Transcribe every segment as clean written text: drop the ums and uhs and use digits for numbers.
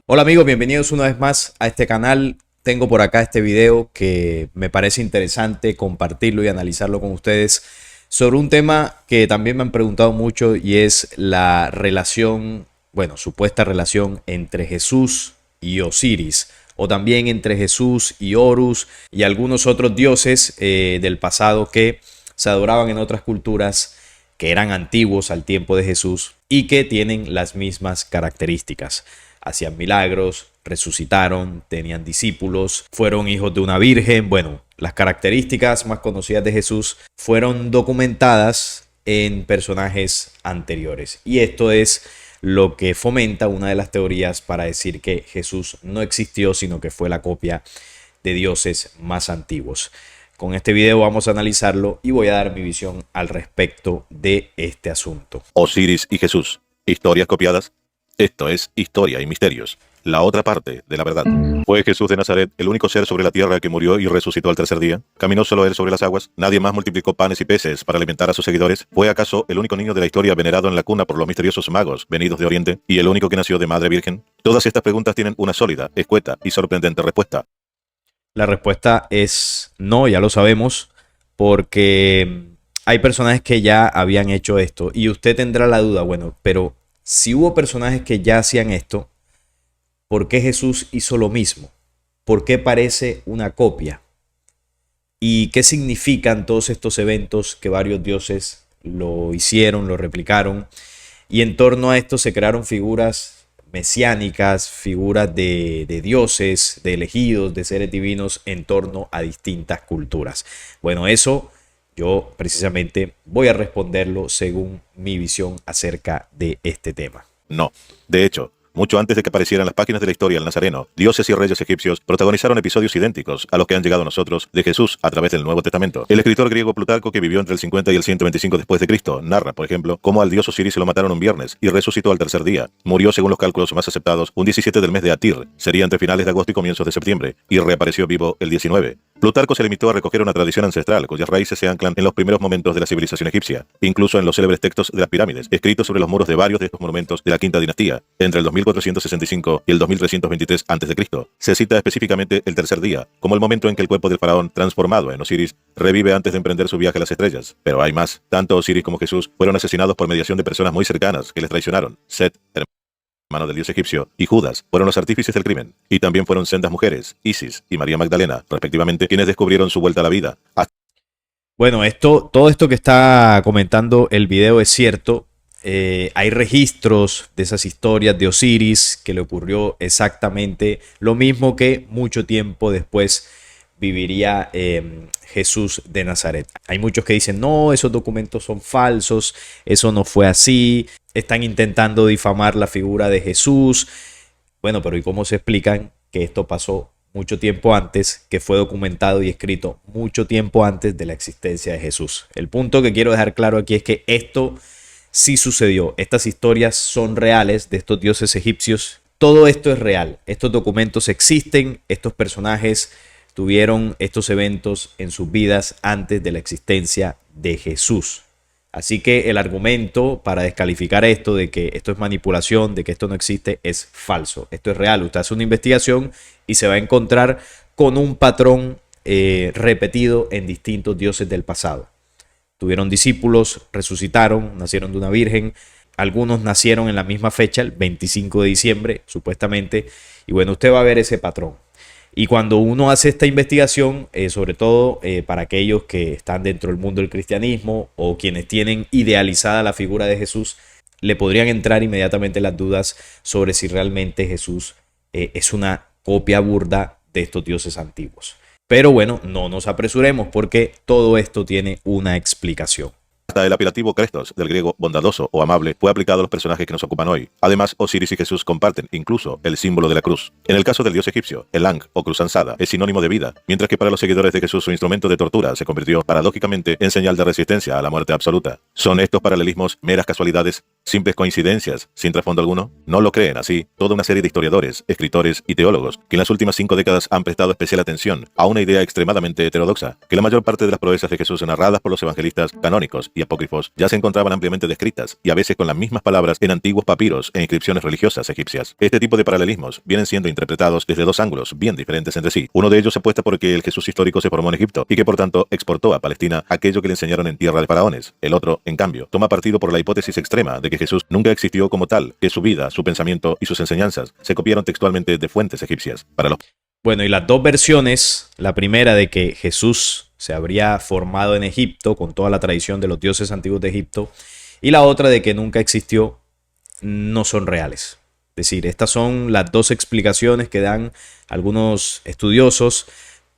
Hola amigos, bienvenidos una vez más a este canal. Tengo por acá este video que me parece interesante compartirlo y analizarlo con ustedes sobre un tema que también me han preguntado mucho y es la relación, bueno, supuesta relación entre Jesús y Osiris o también entre Jesús y Horus y algunos otros dioses del pasado que se adoraban en otras culturas que eran antiguos al tiempo de Jesús y que tienen las mismas características. Hacían milagros, resucitaron, tenían discípulos, fueron hijos de una virgen. Bueno, las características más conocidas de Jesús fueron documentadas en personajes anteriores. Y esto es lo que fomenta una de las teorías para decir que Jesús no existió, sino que fue la copia de dioses más antiguos. Con este video vamos a analizarlo y voy a dar mi visión al respecto de este asunto. Osiris y Jesús. ¿Historias copiadas? Esto es Historia y Misterios. La otra parte de la verdad. ¿Fue Jesús de Nazaret el único ser sobre la tierra que murió y resucitó al tercer día? ¿Caminó solo él sobre las aguas? ¿Nadie más multiplicó panes y peces para alimentar a sus seguidores? ¿Fue acaso el único niño de la historia venerado en la cuna por los misteriosos magos venidos de Oriente y el único que nació de madre virgen? Todas estas preguntas tienen una sólida, escueta y sorprendente respuesta. La respuesta es no, ya lo sabemos, porque hay personajes que ya habían hecho esto y usted tendrá la duda, bueno, pero si hubo personajes que ya hacían esto, ¿por qué Jesús hizo lo mismo? ¿Por qué parece una copia? ¿Y qué significan todos estos eventos que varios dioses lo hicieron, lo replicaron? Y en torno a esto se crearon figuras mesiánicas, figuras de dioses, de elegidos, de seres divinos en torno a distintas culturas. Bueno, eso yo precisamente voy a responderlo según mi visión acerca de este tema. No. De hecho, mucho antes de que aparecieran las páginas de la historia del Nazareno, dioses y reyes egipcios protagonizaron episodios idénticos a los que han llegado a nosotros de Jesús a través del Nuevo Testamento. El escritor griego Plutarco, que vivió entre el 50 y el 125 después de Cristo, narra, por ejemplo, cómo al dios Osiris se lo mataron un viernes y resucitó al tercer día. Murió, según los cálculos más aceptados, un 17 del mes de Atir, sería entre finales de agosto y comienzos de septiembre, y reapareció vivo el 19. Plutarco se limitó a recoger una tradición ancestral cuyas raíces se anclan en los primeros momentos de la civilización egipcia, incluso en los célebres textos de las pirámides, escritos sobre los muros de varios de estos monumentos de la quinta dinastía, entre el 2465 y el 2323 a.C. Se cita específicamente el tercer día, como el momento en que el cuerpo del faraón, transformado en Osiris, revive antes de emprender su viaje a las estrellas. Pero hay más. Tanto Osiris como Jesús fueron asesinados por mediación de personas muy cercanas que les traicionaron. Set, hermano del dios egipcio, y Judas fueron los artífices del crimen. Y también fueron sendas mujeres, Isis y María Magdalena, respectivamente, quienes descubrieron su vuelta a la vida. Bueno, todo esto que está comentando el video es cierto. Hay registros de esas historias de Osiris que le ocurrió exactamente lo mismo que mucho tiempo después viviría Jesús de Nazaret. Hay muchos que dicen, no, esos documentos son falsos, eso no fue así, están intentando difamar la figura de Jesús. Bueno, pero ¿y cómo se explican que esto pasó mucho tiempo antes, que fue documentado y escrito mucho tiempo antes de la existencia de Jesús? El punto que quiero dejar claro aquí es que esto sí sucedió. Estas historias son reales de estos dioses egipcios. Todo esto es real. Estos documentos existen. Estos personajes tuvieron estos eventos en sus vidas antes de la existencia de Jesús. Así que el argumento para descalificar esto de que esto es manipulación, de que esto no existe, es falso. Esto es real. Usted hace una investigación y se va a encontrar con un patrón repetido en distintos dioses del pasado. Tuvieron discípulos, resucitaron, nacieron de una virgen. Algunos nacieron en la misma fecha, el 25 de diciembre, supuestamente. Y bueno, usted va a ver ese patrón. Y cuando uno hace esta investigación, sobre todo para aquellos que están dentro del mundo del cristianismo o quienes tienen idealizada la figura de Jesús, le podrían entrar inmediatamente las dudas sobre si realmente Jesús es una copia burda de estos dioses antiguos. Pero bueno, no nos apresuremos porque todo esto tiene una explicación. Hasta el apelativo Crestos, del griego bondadoso o amable, fue aplicado a los personajes que nos ocupan hoy. Además, Osiris y Jesús comparten incluso el símbolo de la cruz. En el caso del dios egipcio, el Ankh o cruz ansada es sinónimo de vida, mientras que para los seguidores de Jesús su instrumento de tortura se convirtió paradójicamente en señal de resistencia a la muerte absoluta. ¿Son estos paralelismos meras casualidades? ¿Simples coincidencias, sin trasfondo alguno? No lo creen así toda una serie de historiadores, escritores y teólogos que en las últimas 5 décadas han prestado especial atención a una idea extremadamente heterodoxa, que la mayor parte de las proezas de Jesús narradas por los evangelistas canónicos y apócrifos ya se encontraban ampliamente descritas, y a veces con las mismas palabras en antiguos papiros e inscripciones religiosas egipcias. Este tipo de paralelismos vienen siendo interpretados desde dos ángulos bien diferentes entre sí. Uno de ellos apuesta por que el Jesús histórico se formó en Egipto y que por tanto exportó a Palestina aquello que le enseñaron en tierra de faraones. El otro, en cambio, toma partido por la hipótesis extrema de que Jesús nunca existió como tal, que su vida, su pensamiento y sus enseñanzas se copiaron textualmente de fuentes egipcias. Bueno, y las dos versiones, la primera de que Jesús se habría formado en Egipto con toda la tradición de los dioses antiguos de Egipto, y la otra de que nunca existió, no son reales. Es decir, estas son las dos explicaciones que dan algunos estudiosos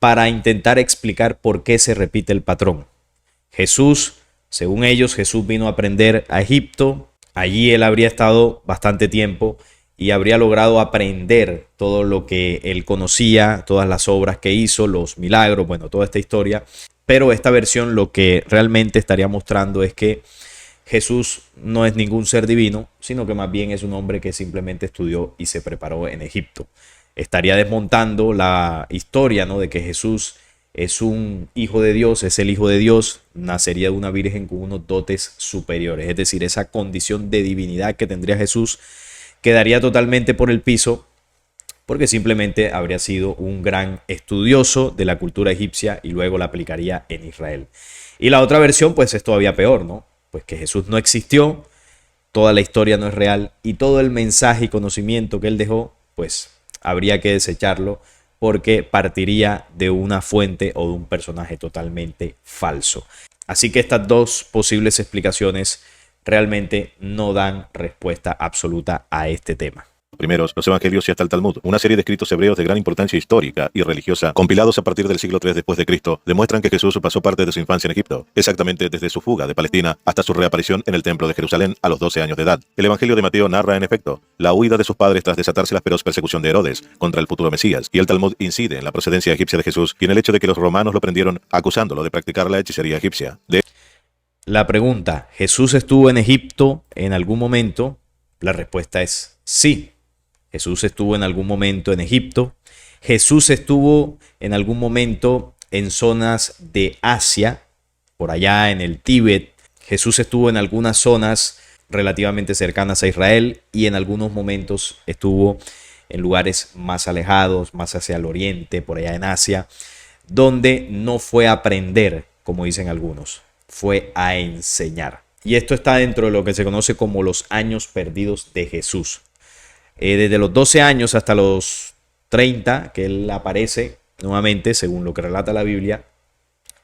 para intentar explicar por qué se repite el patrón. Jesús, según ellos, Jesús vino a aprender a Egipto. Allí él habría estado bastante tiempo y habría logrado aprender todo lo que él conocía, todas las obras que hizo, los milagros, bueno, toda esta historia. Pero esta versión lo que realmente estaría mostrando es que Jesús no es ningún ser divino, sino que más bien es un hombre que simplemente estudió y se preparó en Egipto. Estaría desmontando la historia, ¿no?, de que Jesús es un hijo de Dios, es el hijo de Dios, nacería de una virgen con unos dotes superiores. Es decir, esa condición de divinidad que tendría Jesús quedaría totalmente por el piso, porque simplemente habría sido un gran estudioso de la cultura egipcia y luego la aplicaría en Israel. Y la otra versión pues es todavía peor, ¿no? Pues que Jesús no existió, toda la historia no es real y todo el mensaje y conocimiento que él dejó pues habría que desecharlo, porque partiría de una fuente o de un personaje totalmente falso. Así que estas dos posibles explicaciones realmente no dan respuesta absoluta a este tema. Primeros, los evangelios y hasta el Talmud, una serie de escritos hebreos de gran importancia histórica y religiosa, compilados a partir del siglo III después de Cristo, demuestran que Jesús pasó parte de su infancia en Egipto, exactamente desde su fuga de Palestina hasta su reaparición en el templo de Jerusalén a los 12 años de edad. El evangelio de Mateo narra, en efecto, la huida de sus padres tras desatarse la feroz persecución de Herodes contra el futuro Mesías, y el Talmud incide en la procedencia egipcia de Jesús y en el hecho de que los romanos lo prendieron acusándolo de practicar la hechicería egipcia. La pregunta, ¿Jesús estuvo en Egipto en algún momento? La respuesta es sí. Jesús estuvo en algún momento en Egipto. Jesús estuvo en algún momento en zonas de Asia, por allá en el Tíbet. Jesús estuvo en algunas zonas relativamente cercanas a Israel y en algunos momentos estuvo en lugares más alejados, más hacia el oriente, por allá en Asia, donde no fue a aprender, como dicen algunos, fue a enseñar. Y esto está dentro de lo que se conoce como los años perdidos de Jesús. Desde los 12 años hasta los 30, que él aparece nuevamente, según lo que relata la Biblia,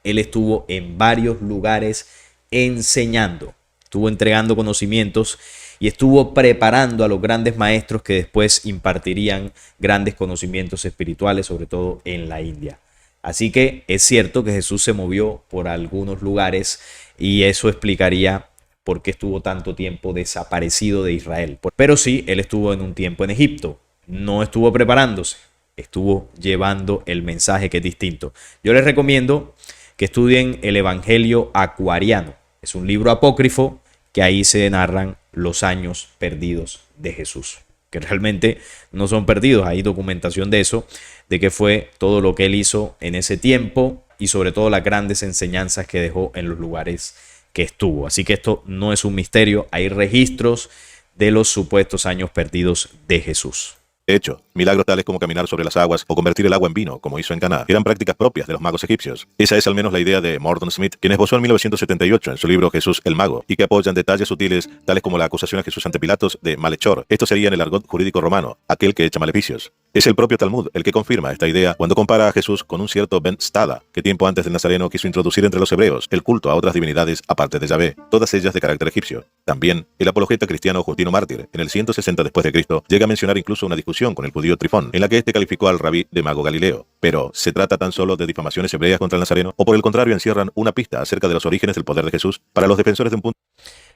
él estuvo en varios lugares enseñando, estuvo entregando conocimientos y estuvo preparando a los grandes maestros que después impartirían grandes conocimientos espirituales, sobre todo en la India. Así que es cierto que Jesús se movió por algunos lugares y eso explicaría por qué estuvo tanto tiempo desaparecido de Israel. Pero sí, él estuvo en un tiempo en Egipto, no estuvo preparándose, estuvo llevando el mensaje, que es distinto. Yo les recomiendo que estudien el Evangelio Acuariano. Es un libro apócrifo que ahí se narran los años perdidos de Jesús, que realmente no son perdidos. Hay documentación de eso, de que fue todo lo que él hizo en ese tiempo y sobre todo las grandes enseñanzas que dejó en los lugares que estuvo. Así que esto no es un misterio, hay registros de los supuestos años perdidos de Jesús. De hecho, milagros tales como caminar sobre las aguas o convertir el agua en vino, como hizo en Caná, eran prácticas propias de los magos egipcios. Esa es al menos la idea de Morton Smith, quien esbozó en 1978 en su libro Jesús el Mago, y que apoyan detalles sutiles tales como la acusación a Jesús ante Pilatos de malhechor. Esto sería en el argot jurídico romano, aquel que echa maleficios. Es el propio Talmud el que confirma esta idea cuando compara a Jesús con un cierto Ben Stada, que tiempo antes del Nazareno quiso introducir entre los hebreos el culto a otras divinidades aparte de Yahvé, todas ellas de carácter egipcio. También, el apologeta cristiano Justino Mártir, en el 160 después de Cristo, llega a mencionar incluso una discusión con el judío Trifón, en la que este calificó al rabí de mago Galileo. Pero, ¿se trata tan solo de difamaciones hebreas contra el Nazareno? ¿O por el contrario encierran una pista acerca de los orígenes del poder de Jesús para los defensores de un punto?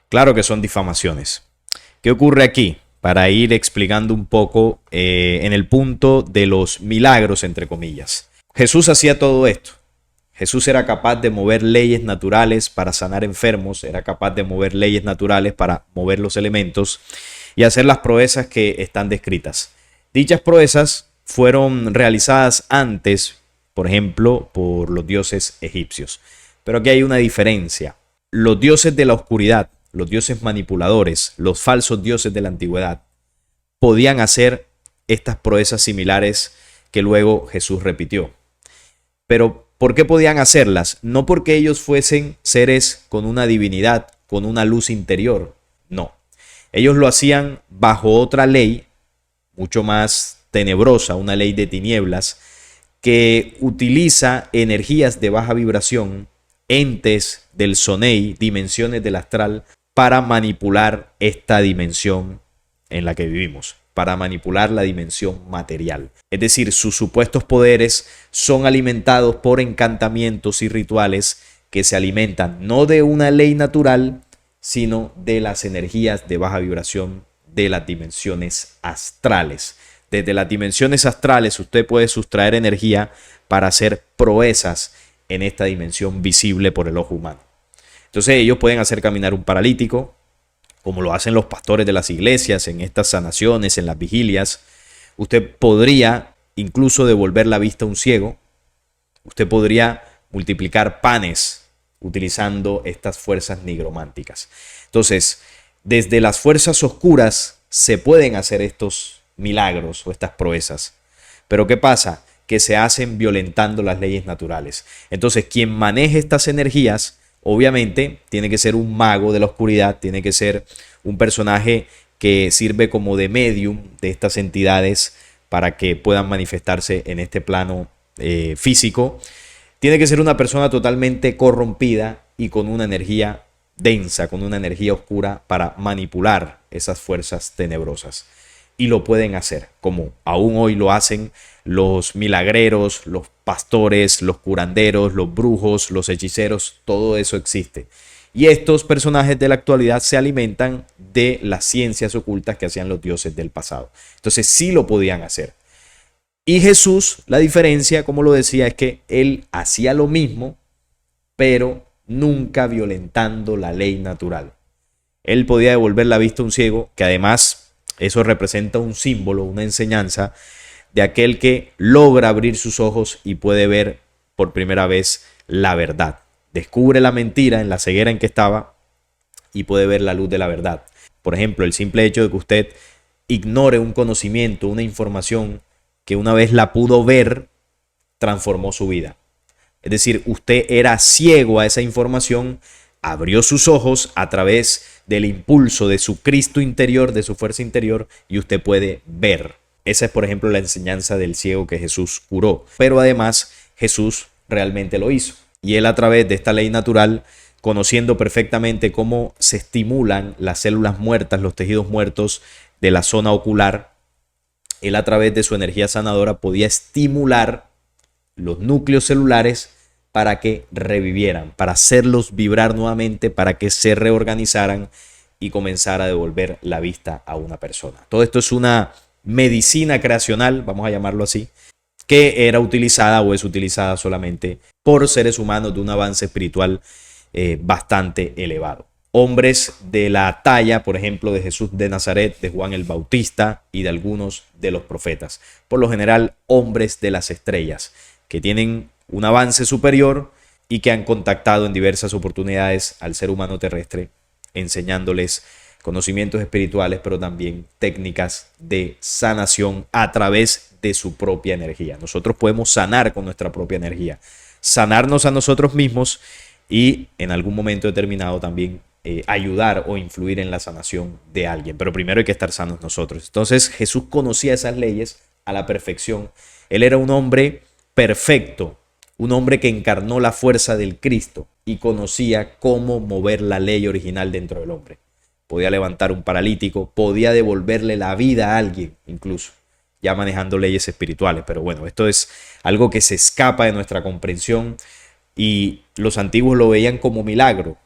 Claro que son difamaciones. ¿Qué ocurre aquí? Para ir explicando un poco en el punto de los milagros, entre comillas. Jesús hacía todo esto. Jesús era capaz de mover leyes naturales para sanar enfermos, era capaz de mover leyes naturales para mover los elementos y hacer las proezas que están descritas. Dichas proezas fueron realizadas antes, por ejemplo, por los dioses egipcios. Pero aquí hay una diferencia. Los dioses de la oscuridad, los dioses manipuladores, los falsos dioses de la antigüedad, podían hacer estas proezas similares que luego Jesús repitió. Pero ¿por qué podían hacerlas? No porque ellos fuesen seres con una divinidad, con una luz interior. No. Ellos lo hacían bajo otra ley, mucho más tenebrosa, una ley de tinieblas, que utiliza energías de baja vibración, entes del sonei, dimensiones del astral, para manipular esta dimensión en la que vivimos, para manipular la dimensión material. Es decir, sus supuestos poderes son alimentados por encantamientos y rituales que se alimentan no de una ley natural, sino de las energías de baja vibración de las dimensiones astrales. Desde las dimensiones astrales usted puede sustraer energía para hacer proezas en esta dimensión visible por el ojo humano. Entonces ellos pueden hacer caminar un paralítico, como lo hacen los pastores de las iglesias en estas sanaciones, en las vigilias. Usted podría incluso devolver la vista a un ciego. Usted podría multiplicar panes utilizando estas fuerzas nigrománticas. Entonces, desde las fuerzas oscuras se pueden hacer estos milagros o estas proezas. Pero ¿qué pasa? Que se hacen violentando las leyes naturales. Entonces, quien maneje estas energías, obviamente, tiene que ser un mago de la oscuridad, tiene que ser un personaje que sirve como de medium de estas entidades para que puedan manifestarse en este plano físico. Tiene que ser una persona totalmente corrompida y con una energía densa, con una energía oscura para manipular esas fuerzas tenebrosas. Y lo pueden hacer, como aún hoy lo hacen los milagreros, los pastores, los curanderos, los brujos, los hechiceros, todo eso existe. Y estos personajes de la actualidad se alimentan de las ciencias ocultas que hacían los dioses del pasado. Entonces sí lo podían hacer. Y Jesús, la diferencia, como lo decía, es que él hacía lo mismo, pero nunca violentando la ley natural. Él podía devolver la vista a un ciego, que además eso representa un símbolo, una enseñanza de aquel que logra abrir sus ojos y puede ver por primera vez la verdad. Descubre la mentira en la ceguera en que estaba y puede ver la luz de la verdad. Por ejemplo, el simple hecho de que usted ignore un conocimiento, una información que una vez la pudo ver, transformó su vida. Es decir, usted era ciego a esa información, abrió sus ojos a través del impulso de su Cristo interior, de su fuerza interior, y usted puede ver. Esa es, por ejemplo, la enseñanza del ciego que Jesús curó. Pero además, Jesús realmente lo hizo. Y él, a través de esta ley natural, conociendo perfectamente cómo se estimulan las células muertas, los tejidos muertos de la zona ocular, él, a través de su energía sanadora, podía estimular los núcleos celulares para que revivieran, para hacerlos vibrar nuevamente, para que se reorganizaran y comenzara a devolver la vista a una persona. Todo esto es una medicina creacional, vamos a llamarlo así, que era utilizada o es utilizada solamente por seres humanos de un avance espiritual bastante elevado. Hombres de la talla, por ejemplo, de Jesús de Nazaret, de Juan el Bautista y de algunos de los profetas. Por lo general, hombres de las estrellas, que tienen un avance superior y que han contactado en diversas oportunidades al ser humano terrestre, enseñándoles conocimientos espirituales, pero también técnicas de sanación a través de su propia energía. Nosotros podemos sanar con nuestra propia energía, sanarnos a nosotros mismos y en algún momento determinado también ayudar o influir en la sanación de alguien. Pero primero hay que estar sanos nosotros. Entonces Jesús conocía esas leyes a la perfección. Él era un hombre perfecto, un hombre que encarnó la fuerza del Cristo y conocía cómo mover la ley original dentro del hombre. Podía levantar un paralítico, podía devolverle la vida a alguien, incluso, ya manejando leyes espirituales. Pero bueno, esto es algo que se escapa de nuestra comprensión y los antiguos lo veían como milagro.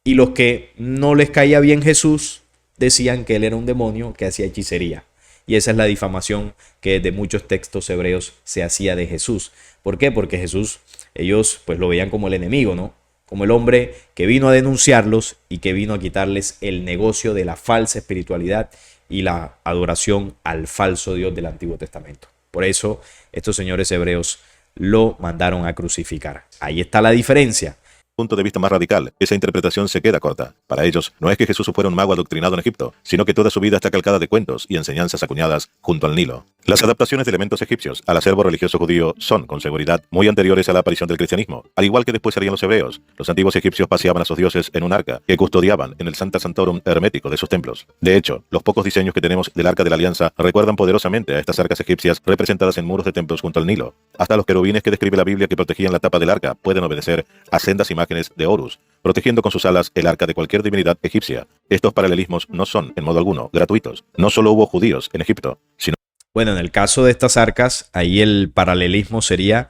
Y los que no les caía bien Jesús decían que él era un demonio que hacía hechicería. Y esa es la difamación que de muchos textos hebreos se hacía de Jesús. ¿Por qué? Porque Jesús ellos pues lo veían como el enemigo, ¿no? Como el hombre que vino a denunciarlos y que vino a quitarles el negocio de la falsa espiritualidad y la adoración al falso Dios del Antiguo Testamento. Por eso estos señores hebreos lo mandaron a crucificar. Ahí está la diferencia. Punto de vista más radical, esa interpretación se queda corta. Para ellos, no es que Jesús fuera un mago adoctrinado en Egipto, sino que toda su vida está calcada de cuentos y enseñanzas acuñadas junto al Nilo. Las adaptaciones de elementos egipcios al acervo religioso judío son, con seguridad, muy anteriores a la aparición del cristianismo, al igual que después harían los hebreos. Los antiguos egipcios paseaban a sus dioses en un arca, que custodiaban en el Sancta Sanctorum hermético de sus templos. De hecho, los pocos diseños que tenemos del Arca de la Alianza recuerdan poderosamente a estas arcas egipcias representadas en muros de templos junto al Nilo. Hasta los querubines que describe la Biblia que protegían la tapa del arca pueden obedecer a sendas imágenes de Horus, protegiendo con sus alas el arca de cualquier divinidad egipcia. Estos paralelismos no son, en modo alguno, gratuitos. No solo hubo judíos en Egipto, sino... Bueno, en el caso de estas arcas, ahí el paralelismo sería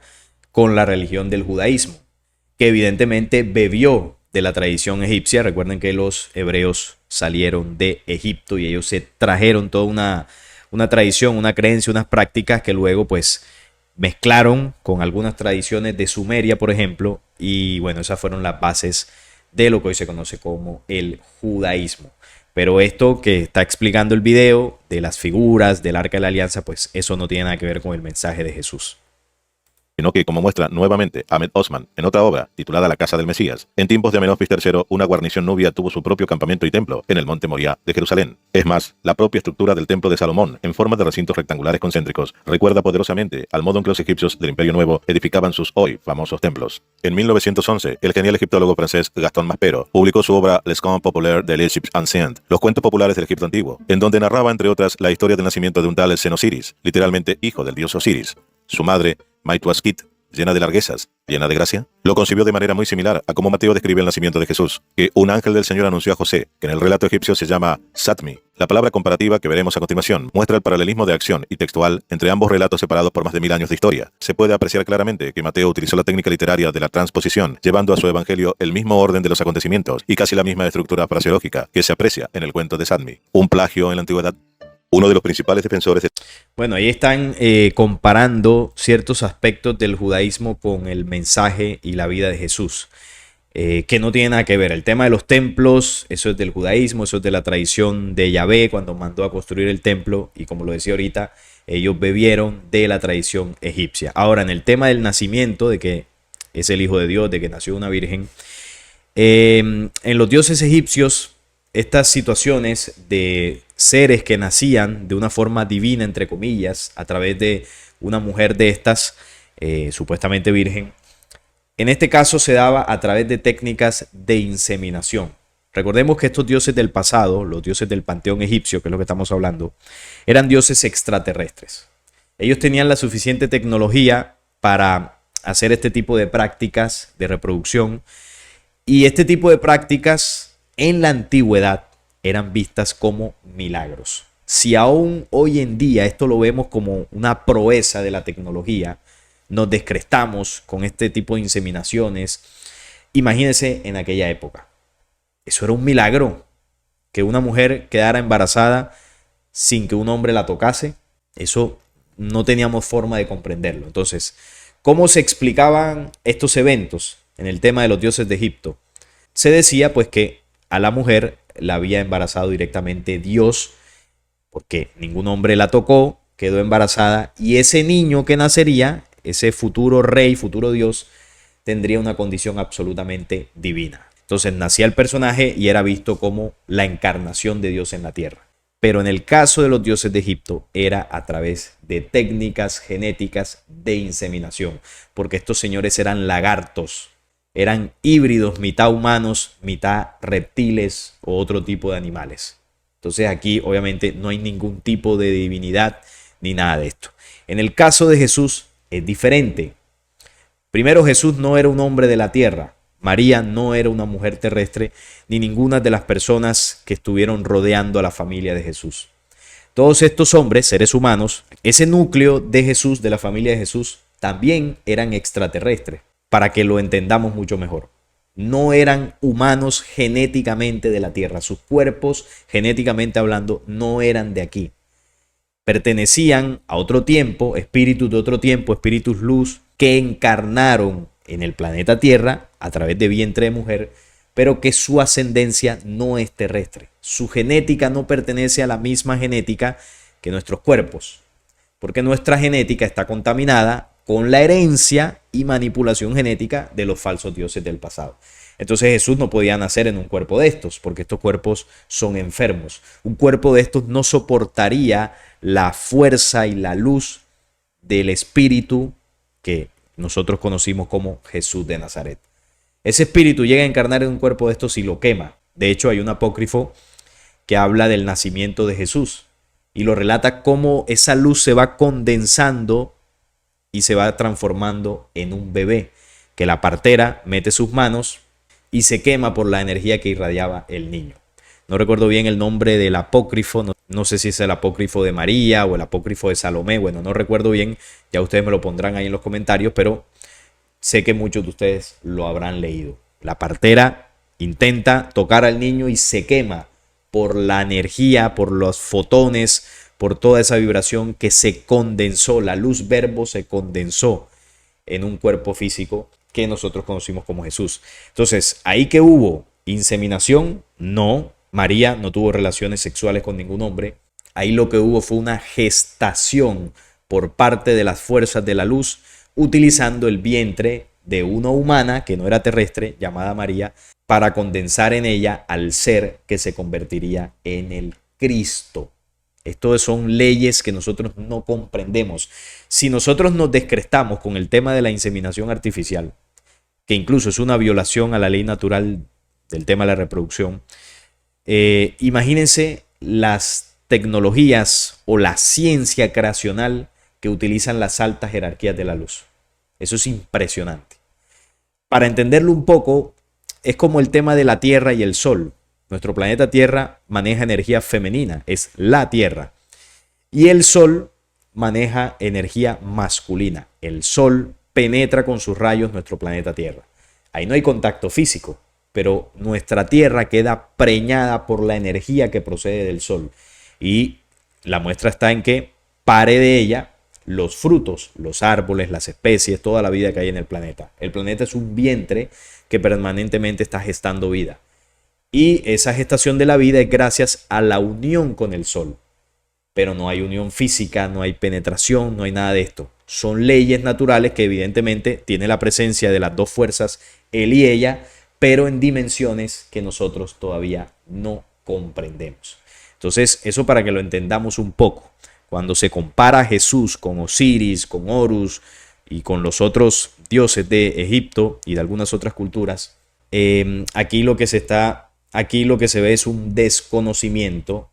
con la religión del judaísmo, que evidentemente bebió de la tradición egipcia. Recuerden que los hebreos salieron de Egipto y ellos se trajeron toda una tradición, una creencia, unas prácticas que luego pues mezclaron con algunas tradiciones de Sumeria, por ejemplo, y bueno, esas fueron las bases de lo que hoy se conoce como el judaísmo. Pero esto que está explicando el video de las figuras del Arca de la Alianza, pues eso no tiene nada que ver con el mensaje de Jesús. Sino que, como muestra nuevamente Ahmed Osman en otra obra titulada La Casa del Mesías, en tiempos de Amenofis III, una guarnición nubia tuvo su propio campamento y templo en el monte Moriah de Jerusalén. Es más, la propia estructura del templo de Salomón, en forma de recintos rectangulares concéntricos, recuerda poderosamente al modo en que los egipcios del Imperio Nuevo edificaban sus hoy famosos templos. En 1911, el genial egiptólogo francés Gaston Maspero publicó su obra Les Contes Populaires de l'Égypte Ancienne, los cuentos populares del Egipto antiguo, en donde narraba, entre otras, la historia del nacimiento de un tal Senosiris, literalmente hijo del dios Osiris. Su madre, Maituaskit, llena de larguezas, llena de gracia, lo concibió de manera muy similar a como Mateo describe el nacimiento de Jesús, que un ángel del Señor anunció a José, que en el relato egipcio se llama Satmi. La palabra comparativa que veremos a continuación muestra el paralelismo de acción y textual entre ambos relatos separados por más de 1000 años de historia. Se puede apreciar claramente que Mateo utilizó la técnica literaria de la transposición, llevando a su evangelio el mismo orden de los acontecimientos y casi la misma estructura fraseológica que se aprecia en el cuento de Satmi. Un plagio en la antigüedad. Uno de los principales defensores de... Bueno, ahí están comparando ciertos aspectos del judaísmo con el mensaje y la vida de Jesús, que no tiene nada que ver. El tema de los templos, eso es del judaísmo, eso es de la tradición de Yahvé cuando mandó a construir el templo, y como lo decía ahorita, ellos bebieron de la tradición egipcia. Ahora, en el tema del nacimiento, de que es el Hijo de Dios, de que nació una virgen, en los dioses egipcios, estas situaciones de seres que nacían de una forma divina, entre comillas, a través de una mujer de estas, supuestamente virgen, en este caso se daba a través de técnicas de inseminación. Recordemos que estos dioses del pasado, los dioses del panteón egipcio, que es lo que estamos hablando, eran dioses extraterrestres. Ellos tenían la suficiente tecnología para hacer este tipo de prácticas de reproducción, y este tipo de prácticas en la antigüedad eran vistas como milagros. Si aún hoy en día esto lo vemos como una proeza de la tecnología, nos descrestamos con este tipo de inseminaciones, imagínense en aquella época. Eso era un milagro, que una mujer quedara embarazada sin que un hombre la tocase. Eso no teníamos forma de comprenderlo. Entonces, ¿cómo se explicaban estos eventos en el tema de los dioses de Egipto? Se decía pues que a la mujer la había embarazado directamente Dios, porque ningún hombre la tocó, quedó embarazada, y ese niño que nacería, ese futuro rey, futuro Dios, tendría una condición absolutamente divina. Entonces nacía el personaje y era visto como la encarnación de Dios en la tierra. Pero en el caso de los dioses de Egipto era a través de técnicas genéticas de inseminación, porque estos señores eran lagartos, eran híbridos, mitad humanos, mitad reptiles o otro tipo de animales. Entonces aquí obviamente no hay ningún tipo de divinidad ni nada de esto. En el caso de Jesús es diferente. Primero, Jesús no era un hombre de la tierra. María no era una mujer terrestre, ni ninguna de las personas que estuvieron rodeando a la familia de Jesús. Todos estos hombres, seres humanos, ese núcleo de Jesús, de la familia de Jesús, también eran extraterrestres. Para que lo entendamos mucho mejor. No eran humanos genéticamente de la tierra. Sus cuerpos, genéticamente hablando, no eran de aquí. Pertenecían a otro tiempo, espíritus de otro tiempo, espíritus luz, que encarnaron en el planeta Tierra a través de vientre de mujer, pero que su ascendencia no es terrestre. Su genética no pertenece a la misma genética que nuestros cuerpos, porque nuestra genética está contaminada con la herencia y manipulación genética de los falsos dioses del pasado. Entonces Jesús no podía nacer en un cuerpo de estos, porque estos cuerpos son enfermos. Un cuerpo de estos no soportaría la fuerza y la luz del espíritu que nosotros conocimos como Jesús de Nazaret. Ese espíritu llega a encarnar en un cuerpo de estos y lo quema. De hecho, hay un apócrifo que habla del nacimiento de Jesús y lo relata cómo esa luz se va condensando y se va transformando en un bebé, que la partera mete sus manos y se quema por la energía que irradiaba el niño. No recuerdo bien el nombre del apócrifo, no sé si es el apócrifo de María o el apócrifo de Salomé, bueno, no recuerdo bien, ya ustedes me lo pondrán ahí en los comentarios, pero sé que muchos de ustedes lo habrán leído. La partera intenta tocar al niño y se quema por la energía, por los fotones, por toda esa vibración que se condensó, la luz verbo se condensó en un cuerpo físico que nosotros conocimos como Jesús. Entonces, ahí que hubo inseminación, no, María no tuvo relaciones sexuales con ningún hombre. Ahí lo que hubo fue una gestación por parte de las fuerzas de la luz, utilizando el vientre de una humana que no era terrestre, llamada María, para condensar en ella al ser que se convertiría en el Cristo. Estas son leyes que nosotros no comprendemos. Si nosotros nos descrestamos con el tema de la inseminación artificial, que incluso es una violación a la ley natural del tema de la reproducción, imagínense las tecnologías o la ciencia creacional que utilizan las altas jerarquías de la luz. Eso es impresionante. Para entenderlo un poco, es como el tema de la Tierra y el Sol. Nuestro planeta Tierra maneja energía femenina, es la Tierra. Y el Sol maneja energía masculina. El Sol penetra con sus rayos nuestro planeta Tierra. Ahí no hay contacto físico, pero nuestra Tierra queda preñada por la energía que procede del Sol. Y la muestra está en que pare de ella los frutos, los árboles, las especies, toda la vida que hay en el planeta. El planeta es un vientre que permanentemente está gestando vida. Y esa gestación de la vida es gracias a la unión con el Sol. Pero no hay unión física, no hay penetración, no hay nada de esto. Son leyes naturales que evidentemente tiene la presencia de las dos fuerzas, él y ella, pero en dimensiones que nosotros todavía no comprendemos. Entonces, eso para que lo entendamos un poco. Cuando se compara a Jesús con Osiris, con Horus y con los otros dioses de Egipto y de algunas otras culturas, aquí lo que se ve es un desconocimiento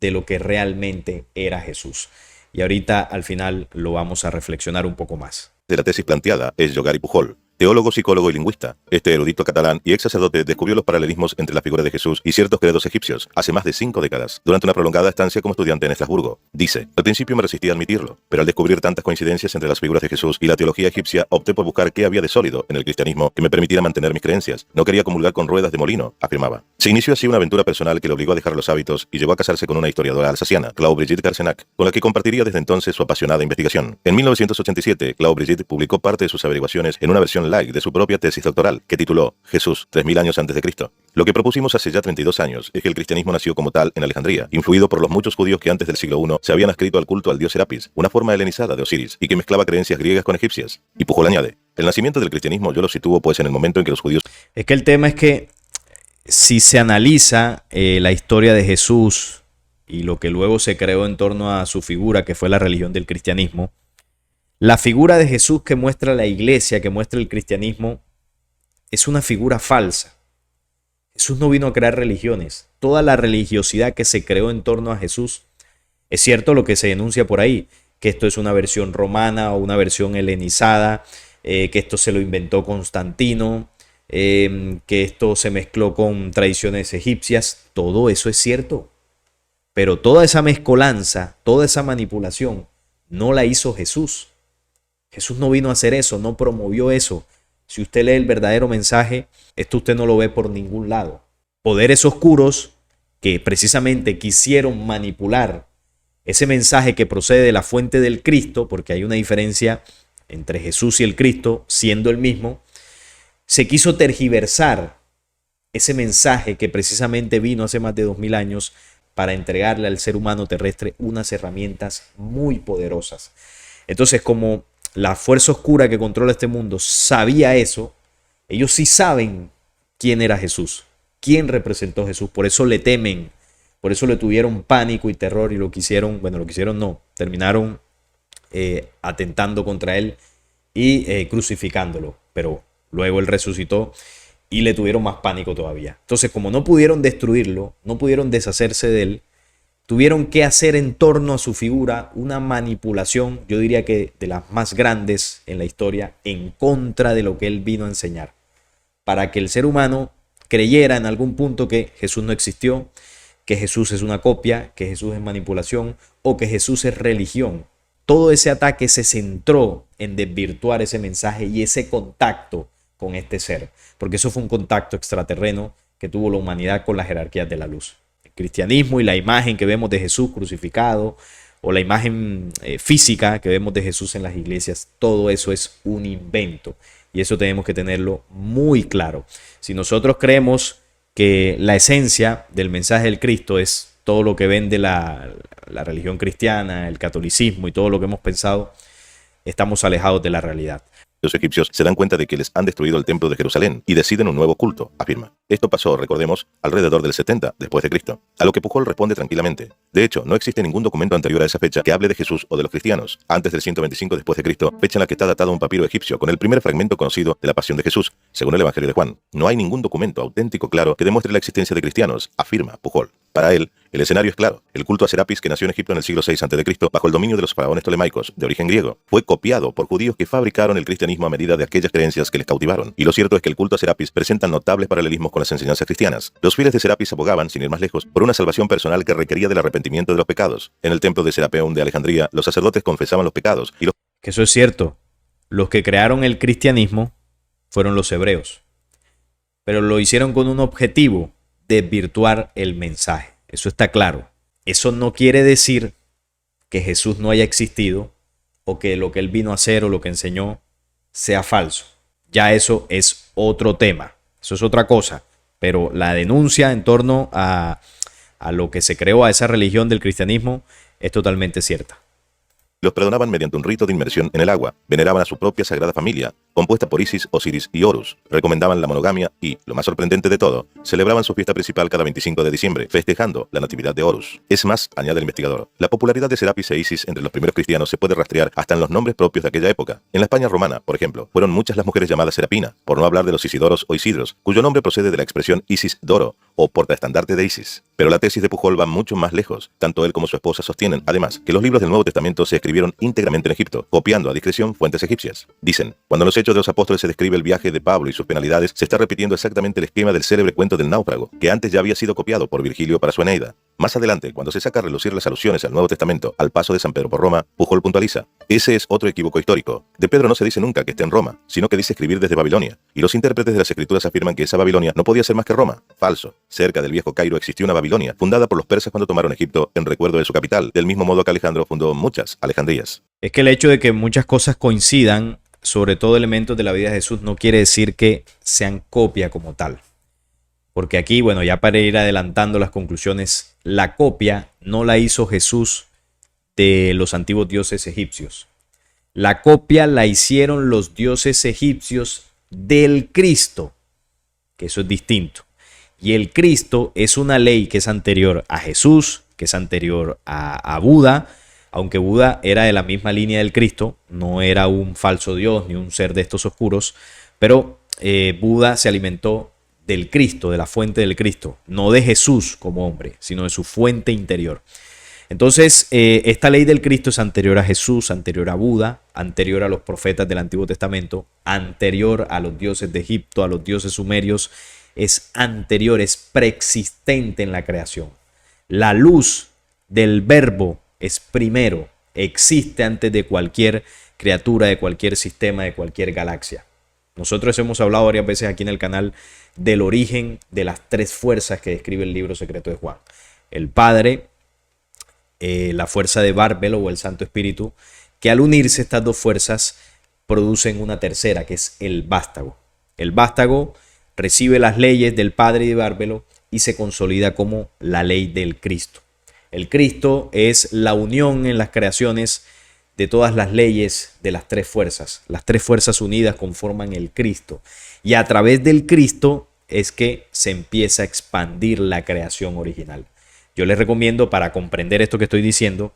de lo que realmente era Jesús. Y ahorita al final lo vamos a reflexionar un poco más. De la tesis planteada es Llogar y Pujol, teólogo, psicólogo y lingüista. Este erudito catalán y ex sacerdote descubrió los paralelismos entre la figura de Jesús y ciertos credos egipcios hace más de 5 décadas, durante una prolongada estancia como estudiante en Estrasburgo. Dice: al principio me resistí a admitirlo, pero al descubrir tantas coincidencias entre las figuras de Jesús y la teología egipcia, opté por buscar qué había de sólido en el cristianismo que me permitiera mantener mis creencias. No quería comulgar con ruedas de molino, afirmaba. Se inició así una aventura personal que le obligó a dejar los hábitos y llevó a casarse con una historiadora alsaciana, Claude Brigitte Carcenac, con la que compartiría desde entonces su apasionada investigación. En 1987, Claude Brigitte publicó parte de sus averiguaciones en una versión light de su propia tesis doctoral, que tituló Jesús, 3000 años antes de Cristo. Lo que propusimos hace ya 32 años es que el cristianismo nació como tal en Alejandría, influido por los muchos judíos que antes del siglo I se habían adscrito al culto al dios Serapis, una forma helenizada de Osiris, y que mezclaba creencias griegas con egipcias. Y Pujol añade: el nacimiento del cristianismo yo lo sitúo pues en el momento en que los judíos... Es que el tema es que si se analiza la historia de Jesús y lo que luego se creó en torno a su figura, que fue la religión del cristianismo, la figura de Jesús que muestra la iglesia, que muestra el cristianismo, es una figura falsa. Jesús no vino a crear religiones. Toda la religiosidad que se creó en torno a Jesús, es cierto lo que se denuncia por ahí, que esto es una versión romana o una versión helenizada, que esto se lo inventó Constantino, que esto se mezcló con tradiciones egipcias. Todo eso es cierto. Pero toda esa mezcolanza, toda esa manipulación, no la hizo Jesús. Jesús no vino a hacer eso, no promovió eso. Si usted lee el verdadero mensaje, esto usted no lo ve por ningún lado. Poderes oscuros que precisamente quisieron manipular ese mensaje que procede de la fuente del Cristo, porque hay una diferencia entre Jesús y el Cristo, siendo el mismo, se quiso tergiversar ese mensaje que precisamente vino hace más de 2000 años para entregarle al ser humano terrestre unas herramientas muy poderosas. Entonces, como la fuerza oscura que controla este mundo sabía eso, ellos sí saben quién era Jesús, quién representó a Jesús, por eso le temen, por eso le tuvieron pánico y terror y terminaron atentando contra él y crucificándolo, pero luego él resucitó y le tuvieron más pánico todavía. Entonces, como no pudieron destruirlo, no pudieron deshacerse de él, tuvieron que hacer en torno a su figura una manipulación, yo diría que de las más grandes en la historia, en contra de lo que él vino a enseñar, para que el ser humano creyera en algún punto que Jesús no existió, que Jesús es una copia, que Jesús es manipulación o que Jesús es religión. Todo ese ataque se centró en desvirtuar ese mensaje y ese contacto con este ser, porque eso fue un contacto extraterreno que tuvo la humanidad con las jerarquías de la luz. El cristianismo y la imagen que vemos de Jesús crucificado o la imagen física que vemos de Jesús en las iglesias, todo eso es un invento y eso tenemos que tenerlo muy claro. Si nosotros creemos que la esencia del mensaje del Cristo es todo lo que vende la religión cristiana, el catolicismo y todo lo que hemos pensado, estamos alejados de la realidad. Los egipcios se dan cuenta de que les han destruido el templo de Jerusalén y deciden un nuevo culto, afirma. Esto pasó, recordemos, alrededor del 70 después de Cristo, a lo que Pujol responde tranquilamente. De hecho, no existe ningún documento anterior a esa fecha que hable de Jesús o de los cristianos. Antes del 125 después de Cristo, fecha en la que está datado un papiro egipcio con el primer fragmento conocido de la pasión de Jesús, según el Evangelio de Juan. No hay ningún documento auténtico claro que demuestre la existencia de cristianos, afirma Pujol. Para él, el escenario es claro. El culto a Serapis, que nació en Egipto en el siglo VI a.C., bajo el dominio de los faraones tolemaicos, de origen griego, fue copiado por judíos que fabricaron el cristianismo a medida de aquellas creencias que les cautivaron. Y lo cierto es que el culto a Serapis presenta notables paralelismos con las enseñanzas cristianas. Los fieles de Serapis abogaban, sin ir más lejos, por una salvación personal que requería del arrepentimiento de los pecados. En el templo de Serapeum de Alejandría, los sacerdotes confesaban los pecados y los... Que eso es cierto. Los que crearon el cristianismo fueron los hebreos. Pero lo hicieron con un objetivo: desvirtuar el mensaje. Eso está claro. Eso no quiere decir que Jesús no haya existido o que lo que él vino a hacer o lo que enseñó sea falso. Ya eso es otro tema. Eso es otra cosa. Pero la denuncia en torno a lo que se creó, a esa religión del cristianismo, es totalmente cierta. Los perdonaban mediante un rito de inmersión en el agua, veneraban a su propia sagrada familia, compuesta por Isis, Osiris y Horus, recomendaban la monogamia y, lo más sorprendente de todo, celebraban su fiesta principal cada 25 de diciembre, festejando la natividad de Horus. Es más, añade el investigador, la popularidad de Serapis e Isis entre los primeros cristianos se puede rastrear hasta en los nombres propios de aquella época. En la España romana, por ejemplo, fueron muchas las mujeres llamadas Serapina, por no hablar de los Isidoros o Isidros, cuyo nombre procede de la expresión Isis Doro, o portaestandarte de Isis. Pero la tesis de Pujol va mucho más lejos. Tanto él como su esposa sostienen, además, que los libros del Nuevo Testamento se escribieron íntegramente en Egipto, copiando a discreción fuentes egipcias. Dicen, cuando en los Hechos de los Apóstoles se describe el viaje de Pablo y sus penalidades, se está repitiendo exactamente el esquema del célebre cuento del náufrago, que antes ya había sido copiado por Virgilio para su Eneida. Más adelante, cuando se saca a relucir las alusiones al Nuevo Testamento al paso de San Pedro por Roma, Pujol puntualiza, ese es otro equívoco histórico. De Pedro no se dice nunca que esté en Roma, sino que dice escribir desde Babilonia, y los intérpretes de las escrituras afirman que esa Babilonia no podía ser más que Roma. Falso. Cerca del viejo Cairo existió una Babilonia, fundada por los persas cuando tomaron Egipto en recuerdo de su capital, del mismo modo que Alejandro fundó muchas Alejandrías. Es que el hecho de que muchas cosas coincidan, sobre todo elementos de la vida de Jesús, no quiere decir que sean copia como tal. Porque aquí, bueno, ya para ir adelantando las conclusiones, la copia no la hizo Jesús de los antiguos dioses egipcios. La copia la hicieron los dioses egipcios del Cristo, que eso es distinto. Y el Cristo es una ley que es anterior a Jesús, que es anterior a Buda, aunque Buda era de la misma línea del Cristo, no era un falso dios ni un ser de estos oscuros, pero Buda se alimentó del Cristo, de la fuente del Cristo, no de Jesús como hombre, sino de su fuente interior. Entonces, esta ley del Cristo es anterior a Jesús, anterior a Buda, anterior a los profetas del Antiguo Testamento, anterior a los dioses de Egipto, a los dioses sumerios, es anterior, es preexistente en la creación. La luz del verbo es primero, existe antes de cualquier criatura, de cualquier sistema, de cualquier galaxia. Nosotros hemos hablado varias veces aquí en el canal del origen de las tres fuerzas que describe el libro secreto de Juan. El Padre, la fuerza de Bárbelo o el Santo Espíritu, que al unirse estas dos fuerzas producen una tercera, que es el vástago. El vástago recibe las leyes del Padre de Bárbelo y se consolida como la ley del Cristo. El Cristo es la unión en las creaciones de todas las leyes de las tres fuerzas. Las tres fuerzas unidas conforman el Cristo. Y a través del Cristo es que se empieza a expandir la creación original. Yo les recomiendo, para comprender esto que estoy diciendo,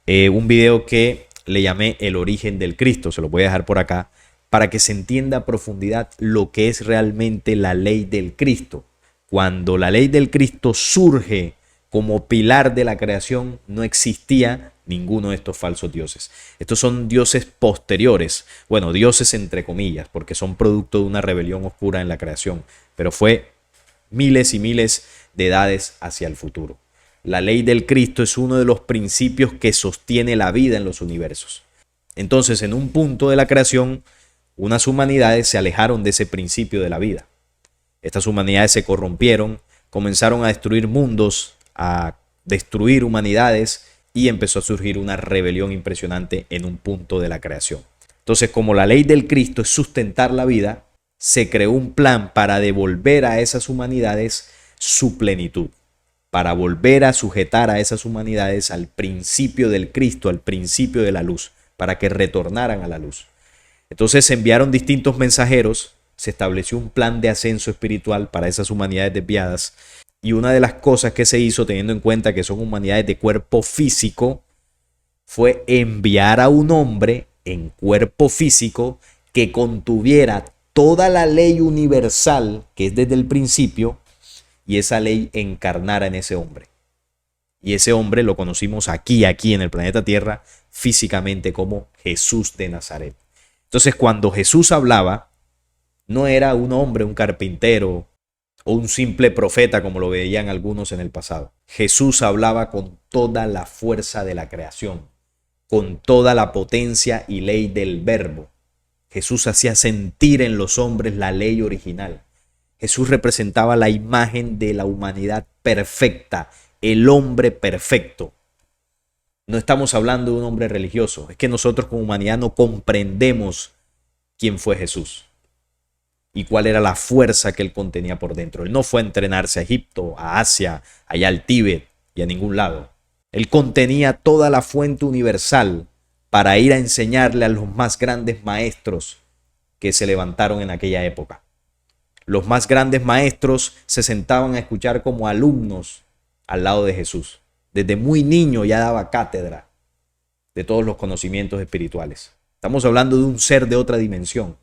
un video que le llamé El origen del Cristo. Se lo voy a dejar por acá para que se entienda a profundidad lo que es realmente la ley del Cristo. Cuando la ley del Cristo surge como pilar de la creación, no existía ninguno de estos falsos dioses. Estos son dioses posteriores, bueno, dioses entre comillas, porque son producto de una rebelión oscura en la creación, pero fue miles y miles de edades hacia el futuro. La ley del Cristo es uno de los principios que sostiene la vida en los universos. Entonces, en un punto de la creación, unas humanidades se alejaron de ese principio de la vida. Estas humanidades se corrompieron, comenzaron a destruir mundos, a destruir humanidades, y empezó a surgir una rebelión impresionante en un punto de la creación. Entonces, como la ley del Cristo es sustentar la vida, se creó un plan para devolver a esas humanidades su plenitud, para volver a sujetar a esas humanidades al principio del Cristo, al principio de la luz, para que retornaran a la luz. Entonces se enviaron distintos mensajeros, se estableció un plan de ascenso espiritual para esas humanidades desviadas, y una de las cosas que se hizo, teniendo en cuenta que son humanidades de cuerpo físico, fue enviar a un hombre en cuerpo físico que contuviera toda la ley universal que es desde el principio, y esa ley encarnara en ese hombre. Y ese hombre lo conocimos aquí en el planeta Tierra, físicamente como Jesús de Nazaret. Entonces, cuando Jesús hablaba, no era un hombre, un carpintero o un simple profeta como lo veían algunos en el pasado. Jesús hablaba con toda la fuerza de la creación, con toda la potencia y ley del verbo. Jesús hacía sentir en los hombres la ley original. Jesús representaba la imagen de la humanidad perfecta, el hombre perfecto. No estamos hablando de un hombre religioso, es que nosotros como humanidad no comprendemos quién fue Jesús y cuál era la fuerza que él contenía por dentro. Él no fue a entrenarse a Egipto, a Asia, allá al Tíbet y a ningún lado. Él contenía toda la fuente universal para ir a enseñarle a los más grandes maestros que se levantaron en aquella época. Los más grandes maestros se sentaban a escuchar como alumnos al lado de Jesús. Desde muy niño ya daba cátedra de todos los conocimientos espirituales. Estamos hablando de un ser de otra dimensión.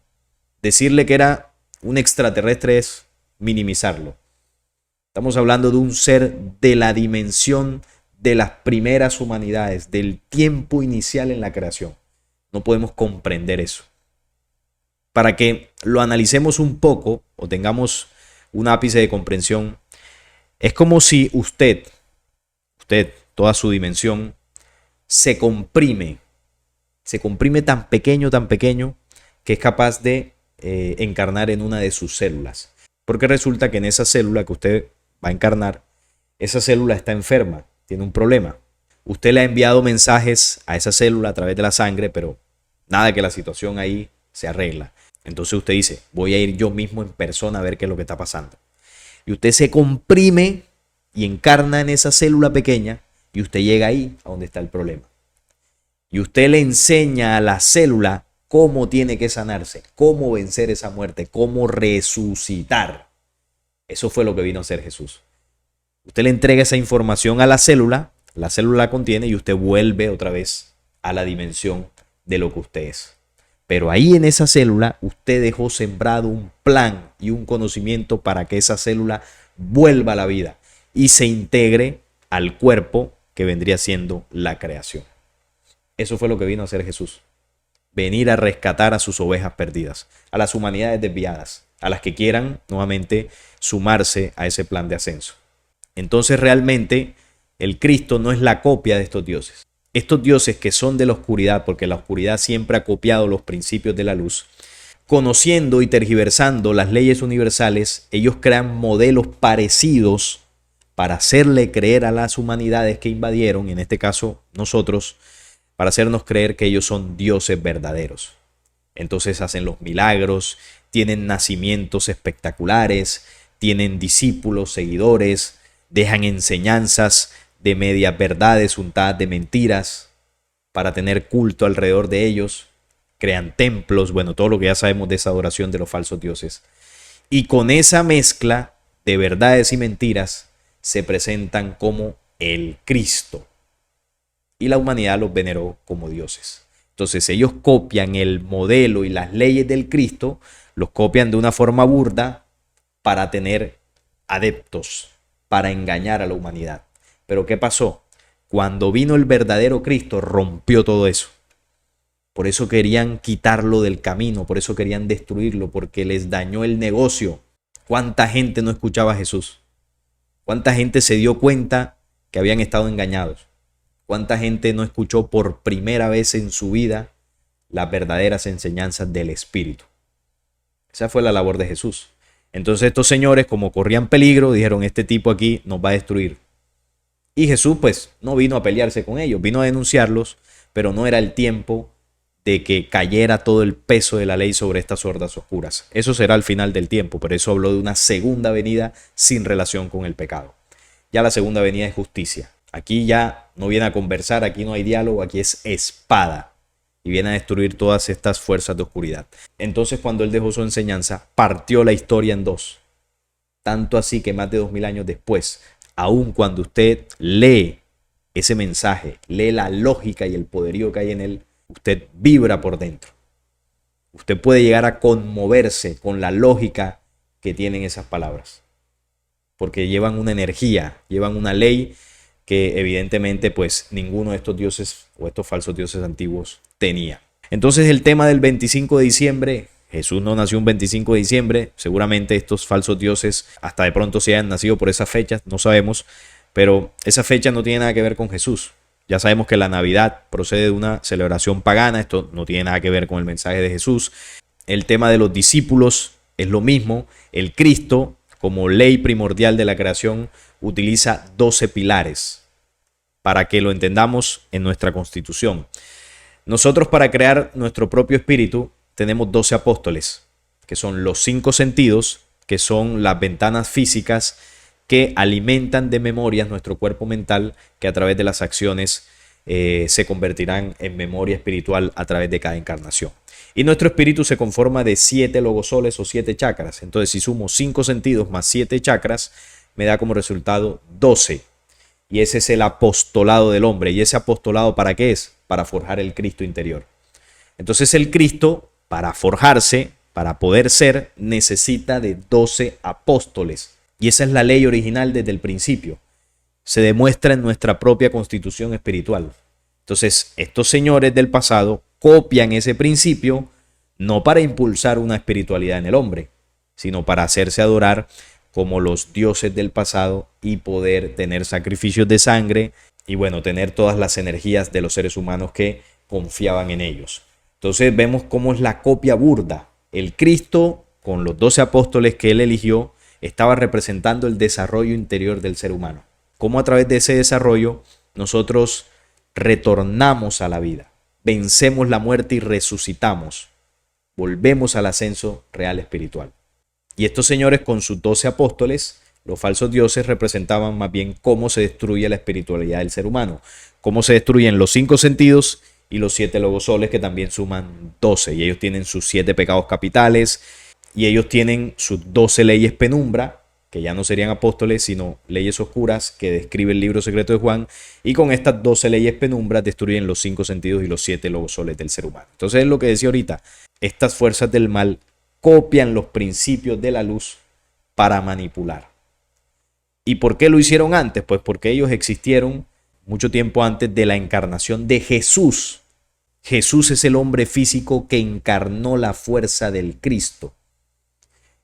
Decirle que era un extraterrestre es minimizarlo. Estamos hablando de un ser de la dimensión de las primeras humanidades, del tiempo inicial en la creación. No podemos comprender eso. Para que lo analicemos un poco o tengamos un ápice de comprensión, es como si usted, toda su dimensión, se comprime tan pequeño, que es capaz de encarnar en una de sus células. Porque resulta que en esa célula que usted va a encarnar, esa célula está enferma, tiene un problema. Usted le ha enviado mensajes a esa célula a través de la sangre, pero nada, que la situación ahí se arregla. Entonces usted dice, voy a ir yo mismo en persona a ver qué es lo que está pasando. Y usted se comprime y encarna en esa célula pequeña y usted llega ahí a donde está el problema. Y usted le enseña a la célula cómo tiene que sanarse, cómo vencer esa muerte, cómo resucitar. Eso fue lo que vino a hacer Jesús. Usted le entrega esa información a la célula la contiene y usted vuelve otra vez a la dimensión de lo que usted es. Pero ahí en esa célula usted dejó sembrado un plan y un conocimiento para que esa célula vuelva a la vida y se integre al cuerpo que vendría siendo la creación. Eso fue lo que vino a hacer Jesús. Venir a rescatar a sus ovejas perdidas, a las humanidades desviadas, a las que quieran nuevamente sumarse a ese plan de ascenso. Entonces realmente el Cristo no es la copia de estos dioses. Estos dioses que son de la oscuridad, porque la oscuridad siempre ha copiado los principios de la luz, conociendo y tergiversando las leyes universales, ellos crean modelos parecidos para hacerle creer a las humanidades que invadieron, en este caso nosotros, para hacernos creer que ellos son dioses verdaderos. Entonces hacen los milagros, tienen nacimientos espectaculares, tienen discípulos, seguidores, dejan enseñanzas de medias verdades untadas de mentiras para tener culto alrededor de ellos, crean templos, bueno, todo lo que ya sabemos de esa adoración de los falsos dioses. Y con esa mezcla de verdades y mentiras se presentan como el Cristo. Y la humanidad los veneró como dioses. Entonces ellos copian el modelo y las leyes del Cristo, los copian de una forma burda para tener adeptos, para engañar a la humanidad. Pero ¿qué pasó? Cuando vino el verdadero Cristo, rompió todo eso. Por eso querían quitarlo del camino, por eso querían destruirlo, porque les dañó el negocio. ¿Cuánta gente no escuchaba a Jesús? ¿Cuánta gente se dio cuenta que habían estado engañados? ¿Cuánta gente no escuchó por primera vez en su vida las verdaderas enseñanzas del Espíritu? Esa fue la labor de Jesús. Entonces estos señores, como corrían peligro, dijeron, este tipo aquí nos va a destruir. Y Jesús pues no vino a pelearse con ellos, vino a denunciarlos, pero no era el tiempo de que cayera todo el peso de la ley sobre estas hordas oscuras. Eso será al final del tiempo, pero eso habló de una segunda venida sin relación con el pecado. Ya la segunda venida es justicia. Aquí ya no viene a conversar, aquí no hay diálogo, aquí es espada. Y viene a destruir todas estas fuerzas de oscuridad. Entonces cuando él dejó su enseñanza, partió la historia en dos. Tanto así que más de 2000 años después, aun cuando usted lee ese mensaje, lee la lógica y el poderío que hay en él, usted vibra por dentro. Usted puede llegar a conmoverse con la lógica que tienen esas palabras. Porque llevan una energía, llevan una ley que evidentemente pues ninguno de estos dioses o estos falsos dioses antiguos tenía. Entonces el tema del 25 de diciembre, Jesús no nació un 25 de diciembre, seguramente estos falsos dioses hasta de pronto se hayan nacido por esas fechas, no sabemos, pero esa fecha no tiene nada que ver con Jesús. Ya sabemos que la Navidad procede de una celebración pagana, esto no tiene nada que ver con el mensaje de Jesús. El tema de los discípulos es lo mismo. El Cristo, como ley primordial de la creación, utiliza 12 pilares para que lo entendamos en nuestra Constitución. Nosotros, para crear nuestro propio espíritu, tenemos 12 apóstoles, que son los 5 sentidos, que son las ventanas físicas que alimentan de memorias nuestro cuerpo mental, que a través de las acciones se convertirán en memoria espiritual a través de cada encarnación. Y nuestro espíritu se conforma de 7 logosoles o 7 chakras. Entonces, si sumo 5 sentidos más 7 chakras, me da como resultado 12. Y ese es el apostolado del hombre. ¿Y ese apostolado para qué es? Para forjar el Cristo interior. Entonces el Cristo, para forjarse, para poder ser, necesita de 12 apóstoles. Y esa es la ley original desde el principio. Se demuestra en nuestra propia constitución espiritual. Entonces, estos señores del pasado copian ese principio no para impulsar una espiritualidad en el hombre, sino para hacerse adorar como los dioses del pasado y poder tener sacrificios de sangre y bueno, tener todas las energías de los seres humanos que confiaban en ellos. Entonces vemos cómo es la copia burda. El Cristo, con los 12 apóstoles que él eligió, estaba representando el desarrollo interior del ser humano. Cómo a través de ese desarrollo nosotros retornamos a la vida, vencemos la muerte y resucitamos, volvemos al ascenso real espiritual. Y estos señores con sus 12 apóstoles, los falsos dioses, representaban más bien cómo se destruye la espiritualidad del ser humano, cómo se destruyen los 5 sentidos y los 7 logosoles, que también suman 12, y ellos tienen sus 7 pecados capitales, y ellos tienen sus 12 leyes penumbra, que ya no serían apóstoles, sino leyes oscuras que describe el libro secreto de Juan, y con estas 12 leyes penumbras destruyen los 5 sentidos y los 7 logosoles del ser humano. Entonces es lo que decía ahorita, estas fuerzas del mal copian los principios de la luz para manipular. ¿Y por qué lo hicieron antes? Pues porque ellos existieron mucho tiempo antes de la encarnación de Jesús. Jesús es el hombre físico que encarnó la fuerza del Cristo.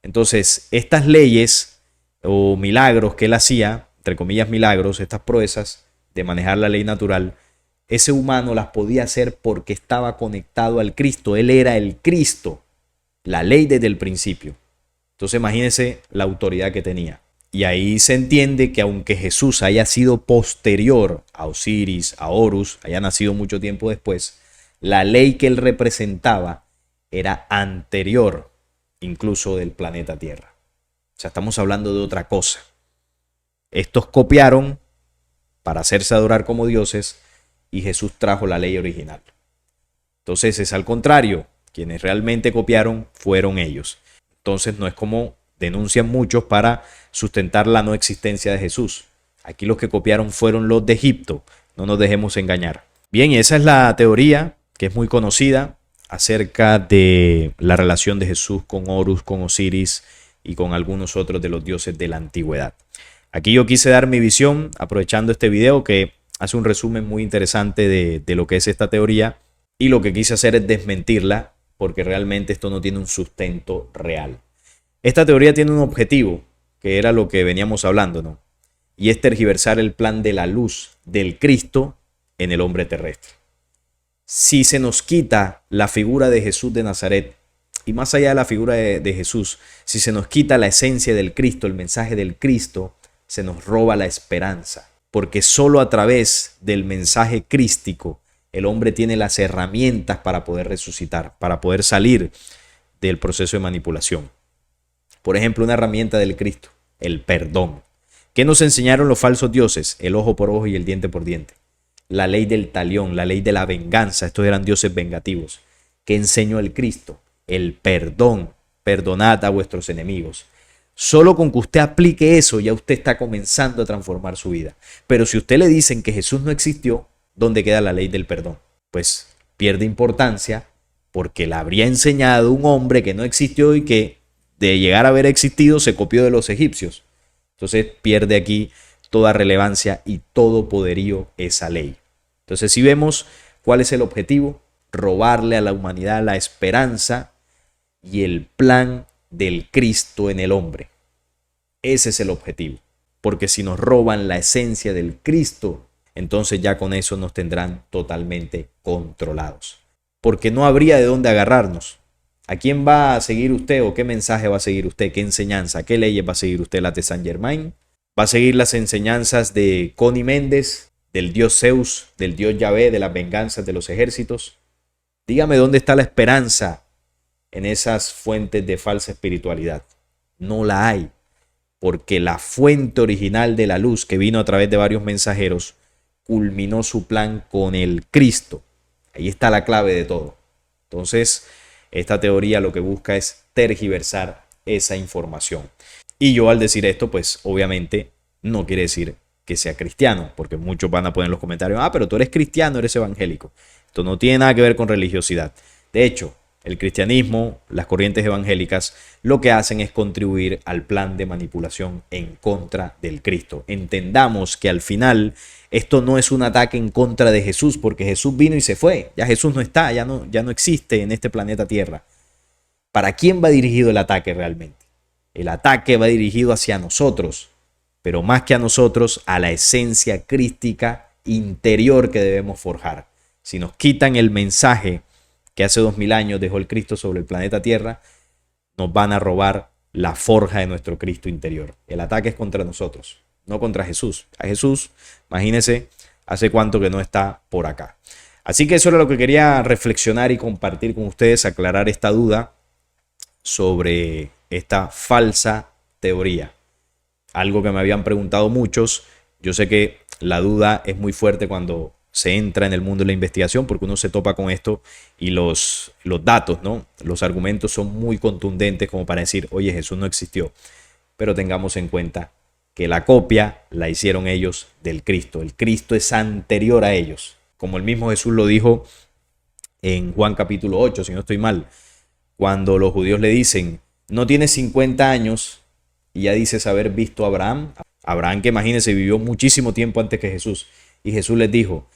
Entonces, estas leyes o milagros que él hacía, entre comillas milagros, estas proezas de manejar la ley natural, ese humano las podía hacer porque estaba conectado al Cristo. Él era el Cristo, la ley desde el principio. Entonces imagínense la autoridad que tenía. Y ahí se entiende que aunque Jesús haya sido posterior a Osiris, a Horus, haya nacido mucho tiempo después, la ley que él representaba era anterior incluso del planeta Tierra. O sea, estamos hablando de otra cosa. Estos copiaron para hacerse adorar como dioses y Jesús trajo la ley original. Entonces es al contrario, quienes realmente copiaron fueron ellos. Entonces no es como denuncian muchos para sustentar la no existencia de Jesús. Aquí los que copiaron fueron los de Egipto, no nos dejemos engañar. Bien, esa es la teoría que es muy conocida acerca de la relación de Jesús con Horus, con Osiris y con algunos otros de los dioses de la antigüedad. Aquí yo quise dar mi visión aprovechando este video que hace un resumen muy interesante de lo que es esta teoría, y lo que quise hacer es desmentirla porque realmente esto no tiene un sustento real. Esta teoría tiene un objetivo, que era lo que veníamos hablando, ¿no? Y es tergiversar el plan de la luz del Cristo en el hombre terrestre. Si se nos quita la figura de Jesús de Nazaret, y más allá de la figura de Jesús, si se nos quita la esencia del Cristo, el mensaje del Cristo, se nos roba la esperanza. Porque solo a través del mensaje crístico el hombre tiene las herramientas para poder resucitar, para poder salir del proceso de manipulación. Por ejemplo, una herramienta del Cristo, el perdón. ¿Qué nos enseñaron los falsos dioses? El ojo por ojo y el diente por diente. La ley del talión, la ley de la venganza. Estos eran dioses vengativos. ¿Qué enseñó el Cristo? El perdón. Perdonad a vuestros enemigos. Solo con que usted aplique eso, ya usted está comenzando a transformar su vida. Pero si usted le dicen que Jesús no existió, ¿dónde queda la ley del perdón? Pues pierde importancia porque la habría enseñado un hombre que no existió y que de llegar a haber existido se copió de los egipcios. Entonces pierde aquí toda relevancia y todo poderío esa ley. Entonces si vemos cuál es el objetivo, robarle a la humanidad la esperanza y el plan del Cristo en el hombre. Ese es el objetivo. Porque si nos roban la esencia del Cristo, entonces ya con eso nos tendrán totalmente controlados. Porque no habría de dónde agarrarnos. ¿A quién va a seguir usted o qué mensaje va a seguir usted? ¿Qué enseñanza? ¿Qué leyes va a seguir usted? ¿Las de Saint Germain? ¿Va a seguir las enseñanzas de Connie Méndez, del dios Zeus, del dios Yahvé, de las venganzas de los ejércitos? Dígame dónde está la esperanza en esas fuentes de falsa espiritualidad. No la hay, porque la fuente original de la luz que vino a través de varios mensajeros culminó su plan con el Cristo. Ahí está la clave de todo. Entonces, esta teoría lo que busca es tergiversar esa información. Y yo al decir esto, pues obviamente no quiere decir que sea cristiano, porque muchos van a poner en los comentarios, pero tú eres cristiano, eres evangélico. Esto no tiene nada que ver con religiosidad. De hecho, el cristianismo, las corrientes evangélicas, lo que hacen es contribuir al plan de manipulación en contra del Cristo. Entendamos que al final esto no es un ataque en contra de Jesús, porque Jesús vino y se fue. Ya Jesús no está, ya no existe en este planeta Tierra. ¿Para quién va dirigido el ataque realmente? El ataque va dirigido hacia nosotros, pero más que a nosotros, a la esencia crística interior que debemos forjar. Si nos quitan el mensaje que hace 2000 años dejó el Cristo sobre el planeta Tierra, nos van a robar la forja de nuestro Cristo interior. El ataque es contra nosotros, no contra Jesús. A Jesús, imagínense, hace cuánto que no está por acá. Así que eso era lo que quería reflexionar y compartir con ustedes, aclarar esta duda sobre esta falsa teoría. Algo que me habían preguntado muchos. Yo sé que la duda es muy fuerte cuando se entra en el mundo de la investigación, porque uno se topa con esto y los datos, ¿no? Los argumentos son muy contundentes como para decir, oye, Jesús no existió. Pero tengamos en cuenta que la copia la hicieron ellos del Cristo. El Cristo es anterior a ellos. Como el mismo Jesús lo dijo en Juan capítulo 8, si no estoy mal, cuando los judíos le dicen, no tienes 50 años y ya dices haber visto a Abraham. Abraham, que imagínense, vivió muchísimo tiempo antes que Jesús. Y Jesús les dijo,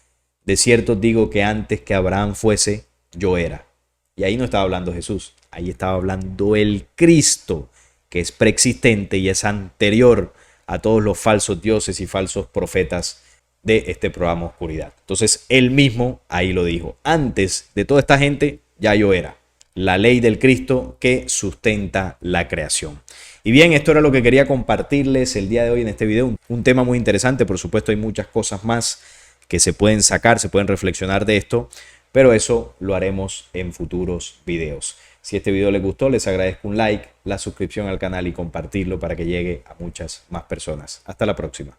de cierto os digo que antes que Abraham fuese, yo era. Y ahí no estaba hablando Jesús, ahí estaba hablando el Cristo, que es preexistente y es anterior a todos los falsos dioses y falsos profetas de este programa Oscuridad. Entonces él mismo ahí lo dijo, antes de toda esta gente ya yo era. La ley del Cristo que sustenta la creación. Y bien, esto era lo que quería compartirles el día de hoy en este video. Un tema muy interesante, por supuesto hay muchas cosas más que se pueden sacar, se pueden reflexionar de esto, pero eso lo haremos en futuros videos. Si este video les gustó, les agradezco un like, la suscripción al canal y compartirlo para que llegue a muchas más personas. Hasta la próxima.